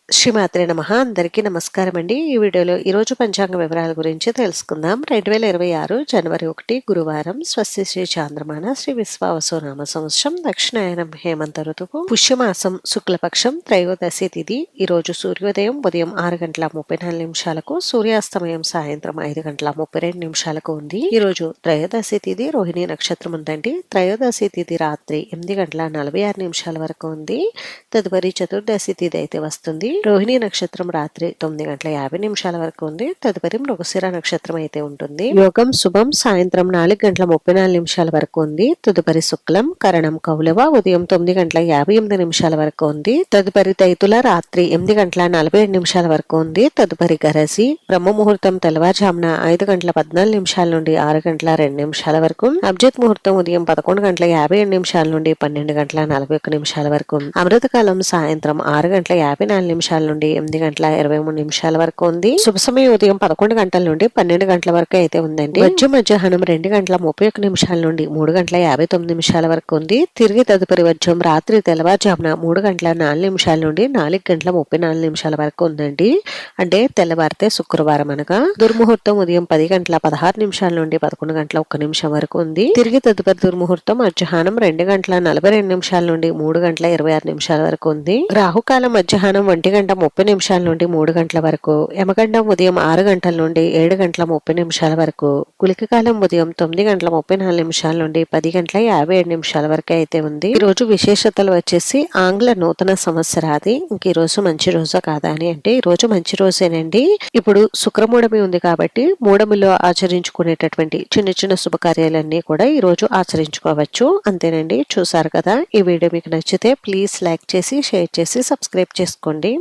శ్రీమాత్రే నమః. అందరికీ నమస్కారం అండి. ఈ వీడియోలో ఈరోజు పంచాంగ వివరాల గురించి తెలుసుకుందాం. 2026 జనవరి 1 గురువారం. స్వస్తి శ్రీ చాంద్రమాన శ్రీ విశ్వావసునామ సంవత్సరం దక్షిణాయనం హేమంత ఋతువు పుష్యమాసం శుక్లపక్షం త్రయోదశి తిథి. ఈరోజు సూర్యోదయం ఉదయం 6:34 సూర్యాస్తమయం సాయంత్రం 5:32 ఉంది. ఈరోజు త్రయోదశి తిథి రోహిణి నక్షత్రం ఉందండి. త్రయోదశి తిథి రాత్రి 8:46 వరకు ఉంది. తదుపరి చతుర్దశి తిథి అయితే వస్తుంది. రోహిణి నక్షత్రం రాత్రి 9:50 వరకు ఉంది. తదుపరి మృగశిర నక్షత్రం అయితే ఉంటుంది. యోగం శుభం సాయంత్రం 4:34 వరకు ఉంది. తదుపరి శుక్లం కరణం కౌలవ ఉదయం 9:58 వరకు ఉంది. తదుపరి తైతుల రాత్రి 8:47 వరకు ఉంది. తదుపరి గరసి బ్రహ్మ ముహూర్తం తెల్లవారుజామున 5:14 నుండి 6:02 వరకు. అబ్జత్ ముహూర్తం ఉదయం 11:57 నుండి 12:41 వరకు. అమృతకాలం సాయంత్రం 6:54 నుండి 8:23 వరకు ఉంది. శుభ సమయం ఉదయం 11 గంటల నుండి 12 గంటల వరకు అయితే ఉందండి. మధ్యాహ్నం 2:31 నుండి 3:59 వరకు ఉంది. తిరిగి తదుపరి వజ్రం రాత్రి తెల్లవారుజామున 3:04 నుండి 4:34 వరకు ఉందండి. అంటే తెల్లవారితే శుక్రవారం అనగా. దుర్ముహూర్తం ఉదయం 10:16 నుండి 11:01 వరకు ఉంది. తిరిగి తదుపరి దుర్ముహూర్తం మధ్యాహ్నం 2:42 నుండి 3:26 వరకు ఉంది. రాహుకాలం మధ్యాహ్నం 1:30 నుండి 3 గంటల వరకు. యమగండం ఉదయం 6 గంటల నుండి 7:30 వరకు. గుళిక కాలం ఉదయం 9:34 నుండి 10:57 వరకు అయితే ఉంది. ఈ రోజు విశేషతలు వచ్చేసి ఆంగ్ల నూతన సంవత్సరాది. ఇంక ఈ రోజు మంచి రోజు కాదా అని అంటే ఈ రోజు మంచి రోజేనండి. ఇప్పుడు శుక్రమూఢమి ఉంది కాబట్టి మూఢమిలో ఆచరించుకునేటటువంటి చిన్న చిన్న శుభకార్యాలన్నీ కూడా ఈ రోజు ఆచరించుకోవచ్చు. అంతేనండి. చూసారు కదా. ఈ వీడియో మీకు నచ్చితే ప్లీజ్ లైక్ చేసి షేర్ చేసి సబ్స్క్రైబ్ చేసుకోండి.